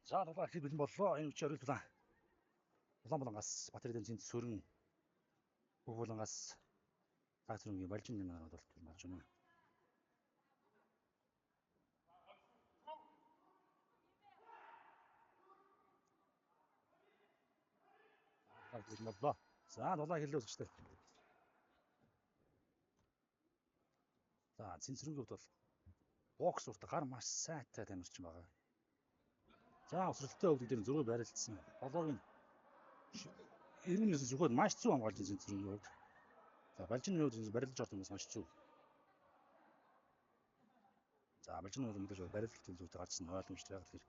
За дулаан их бэлэн боллоо. Энэ үчи орил дулаан. Улаанбалангаас Батэрдэн цэнт сөрөн Бүгүүлангаас Таатрынгийн Балжин нэмээд болт марж байна. Боллоо. За дулаан хэлээ үзчихтэй. За цэнцрэнгийн хувьд бол бокс урт гар маш сайтай тамирчин байгаа. За өсрөлтөө өвдөг дээр зөрөө барилдсан. Болоогийн 99 зөвхөн маш зөв хамгаалж цэнцрэнгийн хувьд. За Балжины хувьд барилдаж орсон хүмүүс маш зөв. За Балжины хувьд мэдээж барилдах төлөвтэй гарсан ойлгомжтой яг тэр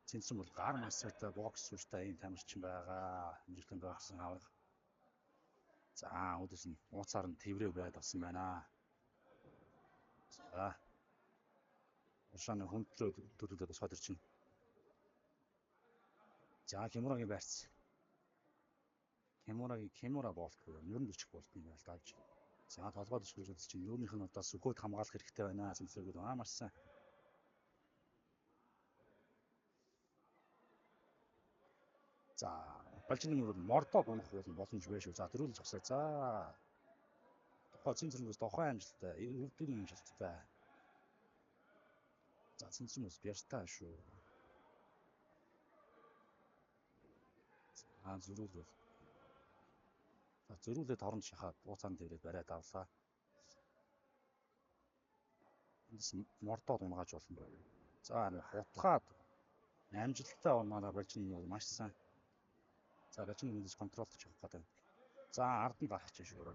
цэнцрэн бол гар маш сайтай бокс сүртэй ийм тамирчин байгаа. Амжилттай гарсан авах. За өдөөс нь ууцаар нь тэврээ байд болсон байна. За ушааны хүндлөө төлөвлөд босоод ирчин. За Кимурагийн байрц. Кимура болт гэх юм. 40 болт юм байна л тааж. За толгойд ишгүүлж үзэж чинь өөрийнх нь одоо сүхөд хамгаалах хэрэгтэй байна. Цэнцрэгүүд маш сайн. За Балжины бол мордоо гонох боломж байж шүү. За дөрүүлж авсаа. За тухай цэнцрэгээс тухайн амжилттай, өвдгийн амжилттай. За цэнцрэгээс бяртаа шүү. Зөрүүлээ. За зөрүүлээд хорон шахаад ууцаан дээрээ бариад авлаа. Эндээс мордоо унгааж болно. За хутгаад амжилттай унаа Балжины бол маш сайн. За Балжины мэдээж контролдож явах гэдэг. За ард нь гарах чинь шүү.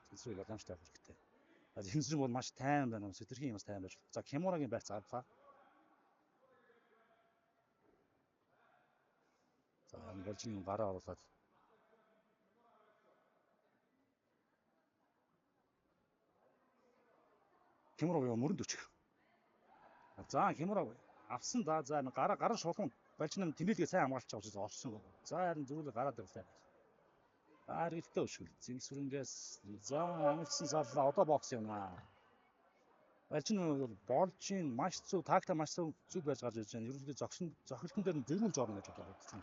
Цэнцрэг боломжтой байх хэрэгтэй. За цэнцрэг бол маш тайван байна. Сэтэрхийн юмс тайван байж. За Кимурагийн байрц авлаа. За Балжины гараа оруулаад Кимура мөрөнд өчих. За Кимура авсан да. За гараа шулган Балжины тэмдэглэгээ сайн хамгаалж авч орсон. За харин зөрүүлээ гараад ирлээ. Аргэлтэй өшгөл. Цэнцрэнгээс за амжилтсан сарлаа. Одоо бокс юм аа. Балжины бол болжийн маш зөв тагта маш зөв байж гарч ирж байна. Ерөнхийдөө зохилтон дээр нь зэрүүлж орно гэж бодсон.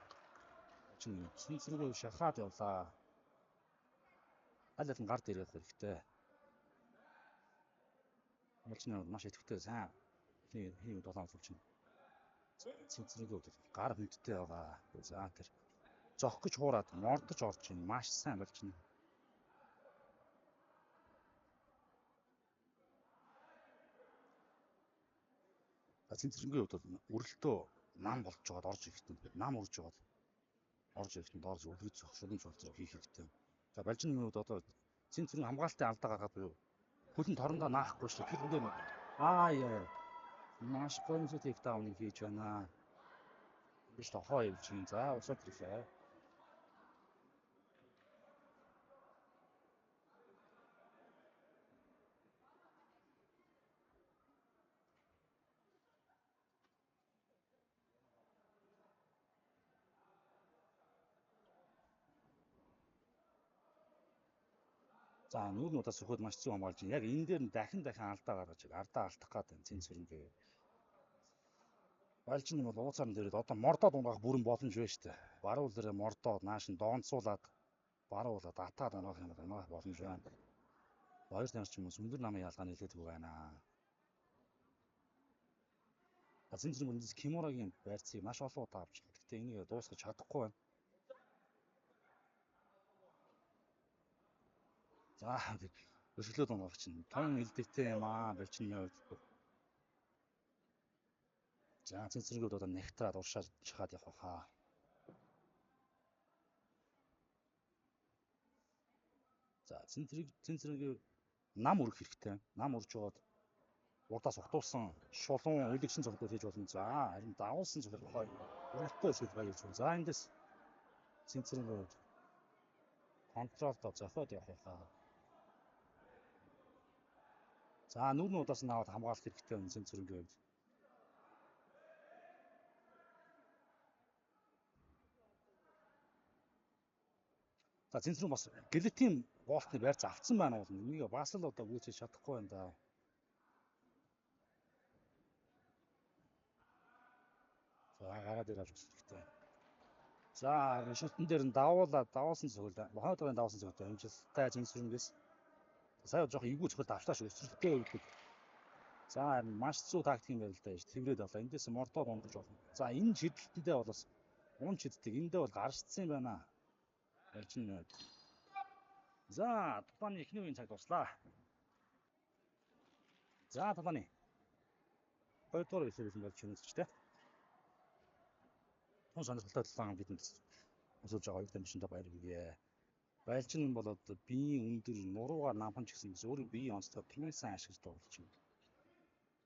Цэнцрэгөө шахаад явлаа. Аль аль нь гард ирэх хэрэгтэй. Балжины маш идэвхтэй сайн хийм дулаан суулж байна. Цэнцрэгөө гар хүндтэй байгаа. За тэр зох гэж хуураад мордож орж байна. Маш сайн болж байна. Цэнцрэнгийн хувьд бол өрөлтөө нам болж жоод орж ирэхдээ нам урж жоод орж ирэхдээ доор зөвлөж зогшуулж болцоо хийх хэрэгтэй. За Балжины хувьд одоо цэнцрэн хамгаалтын алдаа гаргаад буюу хөлн торондоо наахгүй шүү. Тэр үндэ яа. Маш гонцоо тейкдаун хийж байна. Биш тохоо явж гин. За усаад ирлээ. За нүүрн удаа сөхөд маш зөв хамгаалж байна. Яг энэ дээр нь дахин алдаа гаргаж ардаа алдах гэдэг цэнцрэнгээ. Балжины бол ууцаар дээрээ одоо мордоод унгаах бүрэн боломж байна шүү дээ. Баруул дээрээ мордоод нааш нь доонцуулаад баруулаад атаад унгаах юм бол боломж байна. Хоёр тамирчин хүмүүс өндөр намын ялгаа нэлээдэг байна. Цэнцрэн мөрөндөөс Кимурагийн байрцыг маш олон удаа авч. Гэхдээ энийг дуусгаж чадахгүй байна. За өсгөлөөд унгаах чинь тон элдвэтэй юм аа. Балжины хувьд. За цэнцрэгүүд одоо нягтраад уршаад шахаад явах хаа. За цэнцрэгүүд нам өрөх хэрэгтэй. Нам урж жоод урдаас утуулсан шулуун үлэгсэн цогцол хийж болно. За харин давуулсан цогцол хой өрөлтөө шил байж байна. За эндээс цэнцрэгүүд контролдоо зохиод явах хаа. За нүүрний удаас нь аваад хамгаалах хэрэгтэй байна цэнцрэнгийн хувьд. За цэнцрэн бас гелетин болтны байрц авцсан байна бол энийг бас л одоо гүйцэж чадахгүй байна да. За гараа дээр авч хэрэгтэй. За шүтэн дээр нь давуулсан цогт хойдогын давуулсан цогт амжилттай Цэнцэрэнгээс сая жоох эвгүй цогт авчлаа шүү. Эсрэлтэй өгдөг. За маш зүү тактик юм байл л да. Тэврээд болоо. Эндээс мордоо дундаж болно. За энэ шидэлтэндээ болоос унж хиддэг. Эндээ бол гарчсан юм байна. Арчин. За Тулааны эхний үеийн цаг дуслаа. За Тулааны. Хоёрдугаар эсрэлсэн болж чинэлцтэй. Тун сонирхолтой Тулаан бидэнд өсөж байгаа хоёр тамирчинтай баяр хүргэе. Байлчин болоод биеийн өндөр нуруугаар намхан ч гэсэн өөрөө биеийн онцлог тэмээ сайн ашиглаж тоглож байна.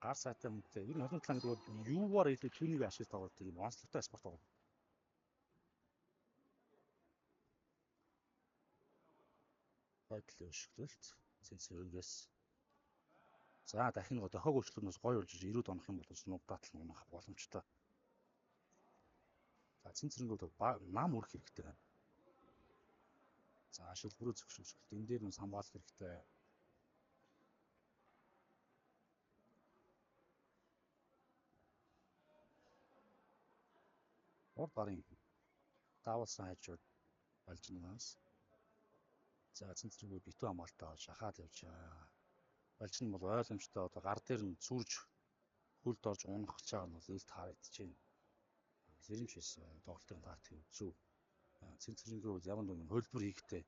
Гар сайтай хүнтэй. Энэ олон талаа гэдэг нь юугаар илүү түүнийг ашиглаж тоглож юм онцлогтой спорт байна. Байдлын өшгөлт Цэнцэрэнгээс. За дахин нөгөө дохиог өөрчлөлтөөс гой болж 90-д онох юм бол нугдаад л унах боломжтой. За Цэнцэрэнгүүд нам үрэх хэрэгтэй байна. За шилбэрөө зөвшөөрөлт энэ дээр нь хамгаалах хэрэгтэй. Урд гарын давуулсан хажууд Балжинаас. За Цэнцэрэнгүүд битүү хамгаалтаа шахаад явж байгаа. Балжин бол ойлгомжтой одоо гар дээр нь сүрж хөлд орж унах гэж байгаа нь бол илт харагдаж байна. Зэрэмшээс тоглолтын тактик зөв. Цэнцэрэнгүүд ямар нэгэн хөлбөр хийхдээ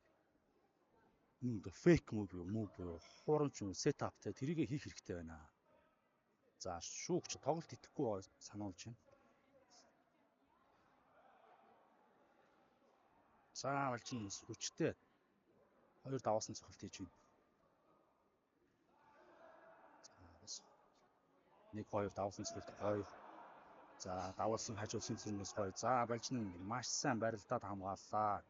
нэг фейк муу буюу хуурамч сетаптай тэрийг хийх хэрэгтэй байна. За шүүгч тоглолт идэхгүй сануулж байна. За Балжин хүчтэй хоёр даваасан цохолт хийж байна. Нэг хоёр давсан цогт хоёр. За давуулсан хажууд Цэнцэрэнгээс хоёр. За Балжин маш сайн барилдаад хамгааллаа.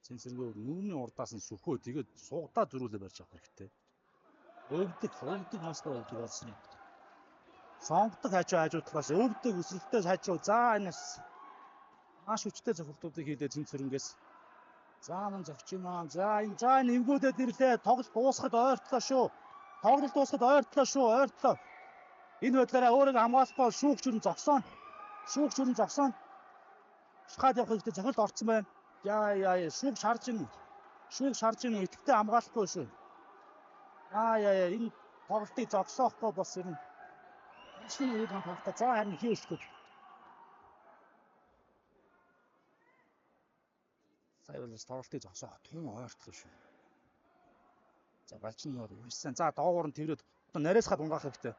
Цэнцэрэнгүүд нүрийн урдаас нь сүхөө тэгээд суугдаа зөрүүлээ барьж авах хэрэгтэй. Өвдөг хастаа өвдөг болсон. Сонгодог хажууд талаас өвдөг өсрэлтэй хажуу. За энэс маш хүчтэй цохолтуудыг хийлээ Цэнцэрэнгээс. За мөн зогч юм аа. За энэ эвгүүдэд ирлээ. Тоглолт дуусахад ойртлоо шүү. Ойртлоо. Энэ байдлаараа өөрийг хамгаалахгүй шүүгч өрн зогсоно. Шахаад явах хэрэгтэй цохилт орцсон байна. Яа шүүгч харж ийн итгэвтэй хамгаалахгүй шүү. Энэ тоглолтыг зогсоохгүй бас юм. Шинэ үед хамгаалалтаа за харин хийлэхгүй. Сая бол тоглолтыг зогсоох тун ойртлоо шүү. За Балжин нөр ирсэн. За доогуур нь тэрээд одоо нарийсгаад унгаах хэрэгтэй.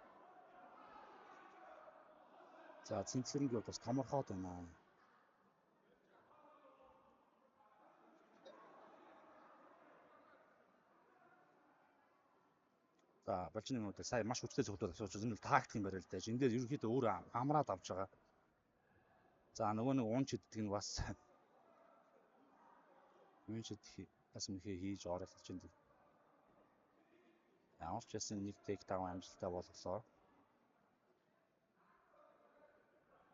За Цэнцэрэнгүүд бас томорхоод байна. За Балжин нөр сая маш хүчтэй зөвхөн асууж энэ тактик юм барил л да. Энд дээр ерөнхийдөө өөр амраад авч байгаа. За нөгөө нэг унч иддэг нь бас юун ч бас мөхөө хийж оролцож байна. Ямар ч байсан нэг tek таван амжилттай болголоо.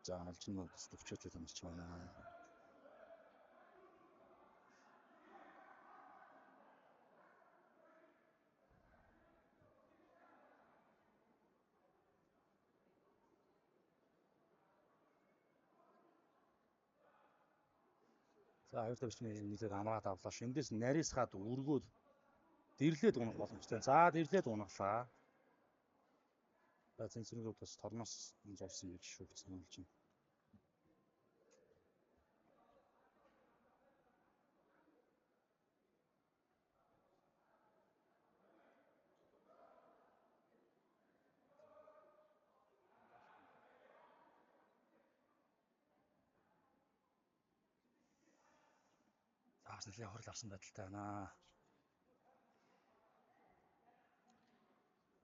За Балжин нөр төвчөөж юмч байна. За хоёр тавьчны нийлээд амраад авлаа. Эндээс нарийсгаад өргөөд дэрлээд унах боломжтой. За дэрлээд унаглаа. За Цэнцэрэнгүүд бас торноос зовсон гэж шүүгч сануулж байна. Нэлээд хорл авсан байдалтай байна.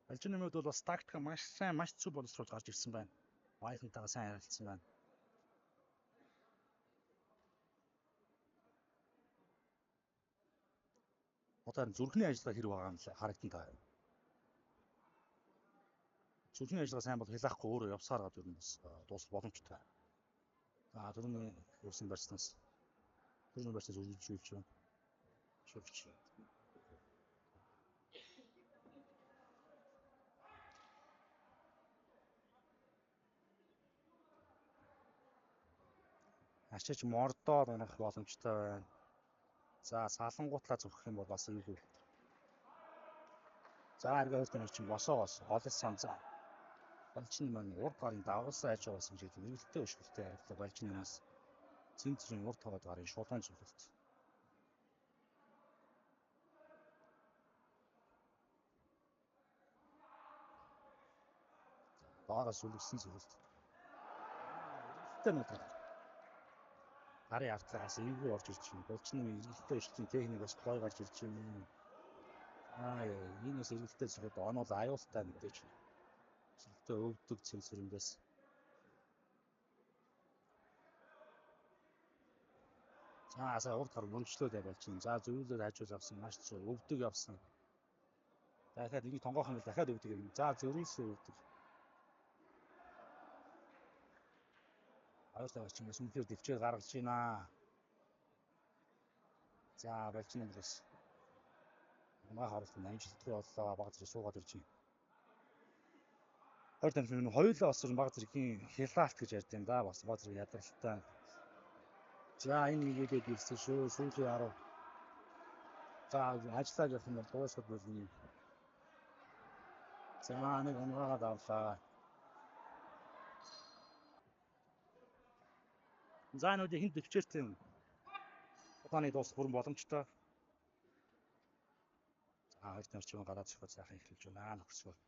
Балжин нэмүүд бол бас тактика маш сайн, маш зөв боловсруулж гарч ирсэн байна. Вайхантайгаа сайн харилцсан байна. Одоо зүрхний ажиллагаа хэрэг байгаа юм харагдан та. Зүрхний ажиллагаа сайн бол хилаахгүй өөрөө явсаар гад юу бас дуусах боломжтой. За түрүүний өөрсөн барьснаас үргэлжлүүлж байна. Шүүгч. Ашиж мордоод унах боломжтой байна. За салангуутлаа зүрх юм бол бас ийгүү. За эргээ хоёр тань чинь босоогоос голсон за. Балчин маань урд гарын давуулсан айж байгаас юм шиг эргэлттэй өшгөлтэй харилцаа балчинаас цэнцрийн урд тоогод гарын шулуун зүгэлт. Доогоос үлгсэн зүгэлт. Эргэлттэй нөтөр. Гарын артлаас ийгүү орж ирж байна. Балчны эргэлттэй өшгөлийн техник бас гой гарч ирж байна. Энэс эргэлттэй зүгэлт онол аюултай мэдээж. Тэ өвдөг цэнцэрэнгээс за урд гар мөрөжлөөд явж чинь. За зөвлөд хажуул авсан маш зөв өвдөг явсан. Дахиад нэг тонгоохон л дахиад өвдөг юм. За зөвлөсөн өвдөг. Хоёр тавч чинь сүнхээр дэвчээ гаргаж байна. За балчин юмс. Маа харалт амжилттай боллоо баг зэрэг суугаад ирж байна. Хоёр тамир нь хоёулаа бас баг зэргийн хилаалт гэж ярьд юм да бас баг зэрэг ядаралтай. За энэ нэгээд ирсэн шүү. Сүүлийн 10. За ажиллаж явах юм бол дуусах болно. За нэг онгаагаад авлаа. За нүдэ хинт дэвчээртэй юм. Удааны дуус бүрэн боломжтой. За хоёр тамир чинь гараад зөхөж сайхан эхэлж байна. Нөхцөл.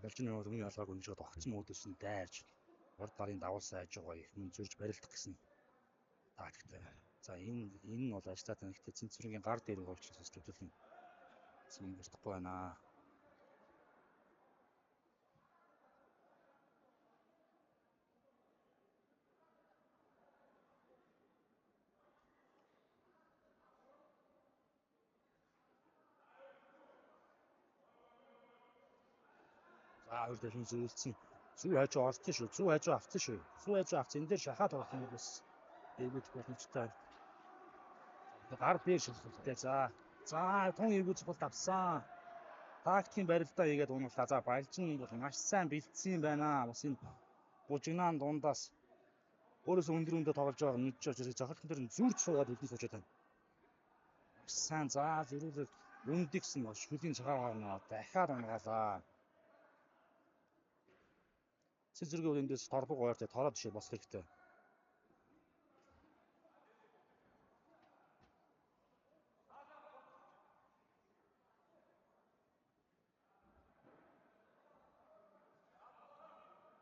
Балчин юм өмнө ялгааг өнжөөд огцсон мөдөс нь дайрж урд гарын давуулсан айж байгаа юм зөрж барилдах гэсэн тактиктэй. За энэ нь бол ажлаа танихтэй цэнцүрийн гар дээр болчихсон төдөлн зэмлэхгүй байна. За хоёр дахин зөвлөсөн. Зүү хажуу орсон шүү. Зүү хажуу авсан шүү. Зүү хажуу авсан. Энэ дээр шахаад болох юм бас эвгүйч боломжтой. Гар дээр шилжүүлтэй. За тун эвгүйч бол авсан. Тактикийн барилдаа хийгээд уналаа. За балчин бол маш сайн бэлдсэн юм байна. Бас энэ бужигнаан дундаас өөрөөсөө өндөр өндө тоглож байгаа мэдж очиж зохиолтон дээр зүрж суугаад үлдээ сууж байгаа. Маш сайн. За зэрүүлэг үндэгсэн бол шүлийн цагаан гарнаа дахиад унгаалаа. Цэцэргийн эндээс торбог гоёртой тороод жишээ босох хэрэгтэй.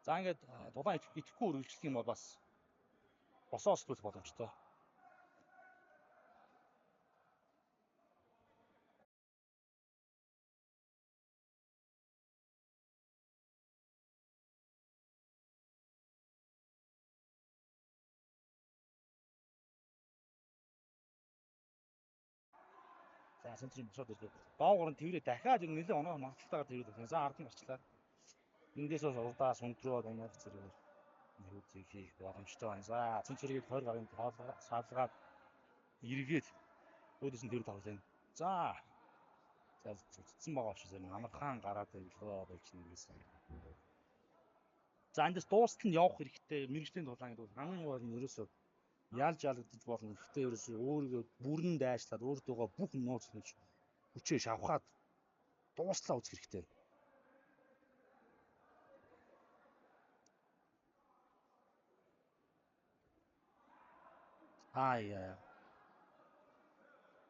За ингээд дулаан итгэхгүй үргэлжлэх юм бол бас босоос төлөх боломжтой. За центрийн босоод ирлээ. Доогоор нь тэрээ дахиад нэлээд оноо магадaltaйгаар тэрээд байна. За ард нь гарчлаа. Эндээс бас урдаас өндрөөд оноо зэрэг нэрүүдийг хийх боломжтой байна. За центрийг 20 гарын саалгаад эргээд өөдөөс нь тэр тавлаа. За цэцэн байгаа учраас амархан гараад ирлээ байж нэгсэн. За эндээс дуустал нь явах хэрэгтэй. Мэргэжлийн дулаан гэдэг бол хамгийн гол нь ерөөсөө ялж ялгдаж болно. Гэхдээ ерөөсөө өөрийгөө бүрэн дайшлаад өөртөөгөө бүх нууц хийж хүчээ шавхаад дуустлаа үзэх хэрэгтэй.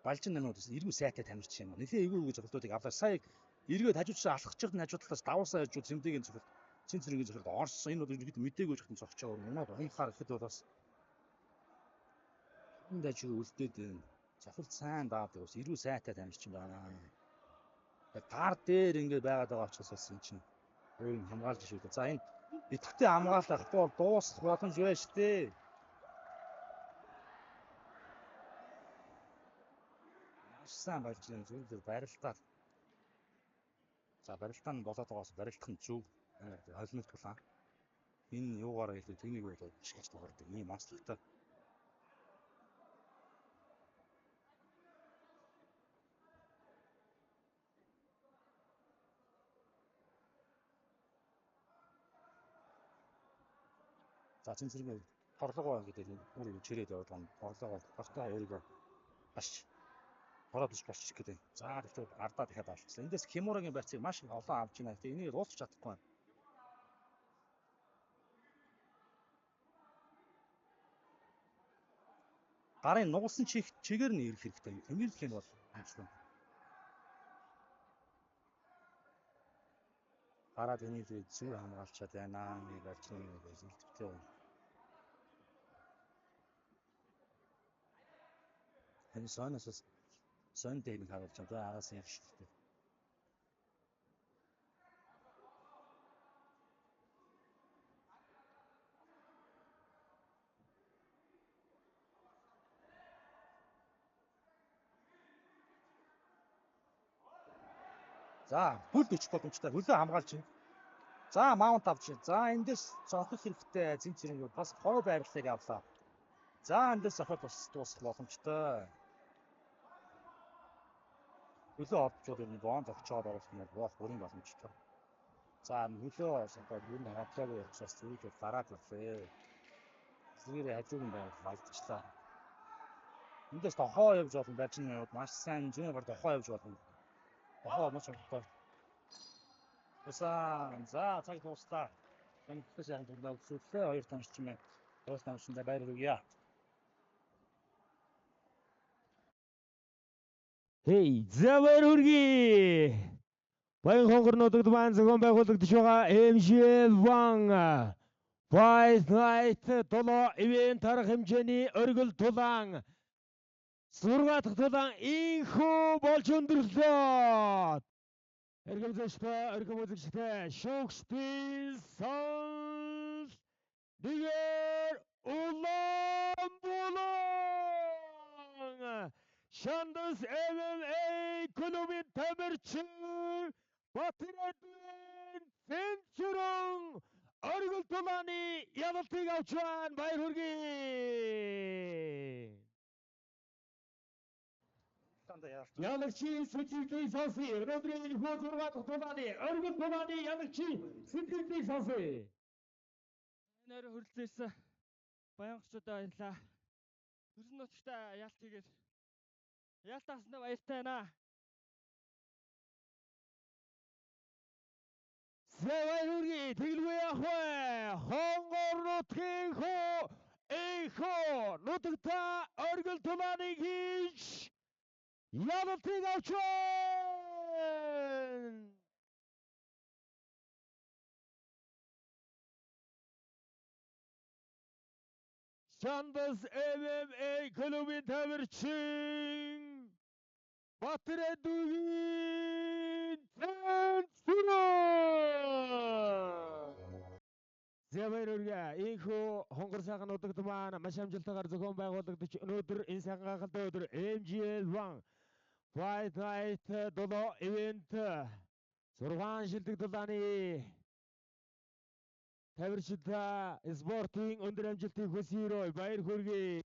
Балчин нэмүүд эргүү сайтай тамирч юм. Нэлээ эвгүй зөвлөлтүүдийг авлаа. Сая эргээд хажуучаа алхахчид нь хажуудлаас давуулсан хажууд цэмдэгийн зөвлөлт цэнцэргийн зөвлөлт орсон. Энэ бол ерөөд мдэггүй жигтэн зогч байгаа. Унаад унахаар ихэд бол бас энэ дажиг үлдээд байна. Завхал сайн даад бас эргүү сайтай тамирч юм байна. Гар дээр ингэ байгаад байгаа учраас бас эн чинь өөр хамгаалж шүү дээ. За энэ идэвхтэй хамгаалахгүй бол дуусах боломж байна шүү дээ. Сайн болж байгаа зүйл барилдаад. За барилдаа нь болоод байгаас барилдах нь зөв холимог тулаан. Энэ юугаараа хэлээ тэнийг болоод шигч таардаг. Ийм онцлогтой. За цэнцэргийн хорлогоо гэдэг нь чирээд яваад байгаа хорлогоо багтаа өөрийгөө маш хороод иж болчих гэдэг. За тэгэхээр ардаа дахиад авчихсан. Эндээс Химурагийн байцыг маш олон авч байна. Тэгээ энийг дуусгах чадахгүй байна. Гарын нугалсан чигээр нь ирэх хэрэгтэй. Тэмүүлэх юм бол амжилт. Гараад энийг зүр хамгаалчаад байна. Нэг арчны зэлтвтэй. Энэ сонос сон дэйг харуулж байгаа араас юм шиг. За бүл өчөх боломжтой хөлөө хамгаалж байна. За маунт авч. За эндээс зохих хэрэгтэй цэнцэрэг бас хой байрлалыг авлаа. За эндээс зохих бас дуусах боломжтой. Хөлөө авчвал энэ бонд огчоод оруулах юм бол бүрийн боломжтой. За хөлөө сахад юу нэг хатлаагүй явахсаас зүрийг гараад ирлээ. Зүгээр хажуугийн байвал алдчихлаа. Эндээс тохоо явж болно байж нь маш сайн зүүнээр тохоо явж болно. Тохоо маш хурдтай. За цаг дуустаа. Энэхээс яг дундаа өсөлтөө хоёр тамшчин дуус тамшиндаа байр өгье. Хей, завар үрги. Баян хонгорнуудад маань зохион байгуулагдаж байгаа MGL1 Fight Night 7 ивент арга хэмжээний оргил тулаан 6 дахь тулаан инхүү болж өндөрлөө. Эргэмзэжтэй, оргим үзэгчтэй шүүгчдийн сонс нэгэр улаан булан Шандас MMA клубын тамирчин Батрэдвэн Цэнчүрэн оргил тулааны ялалтыг авч байна. Баяр хүргэе. Ялагчийн сэтгэлийг сонсъё. Өнөөдрийн хүү 6 дахь тулааны оргил тулааны ялагчийн сэтгэлийг сонсъё. Нэр хөрлөсөн баянгчуудаа баярлаа. Төрсөн нутагтай яалт хийгээд яалтааснаа баяртай байна. Сэвэрүрги тэглгүй явах вэ? Хонгор нутгийн хөө эхөө нутагта оргил тулааны хийж ялалтыг авч байна. Шандас MMA клубын тамирчин Батрэдвэн Цэнчүрэн. Зэвэрүрги инхүү хонгор сайхан нутагт маань маш амжилттайгаар зохион байгуулагдаж өнөөдөр энэ сайхан гахалтай өдөр MGL1 Fight Night 7 ивент 6 шилдэг тулааны тамирчид спортын өндөр амжилтыг хүсье. Баяр хүргэе.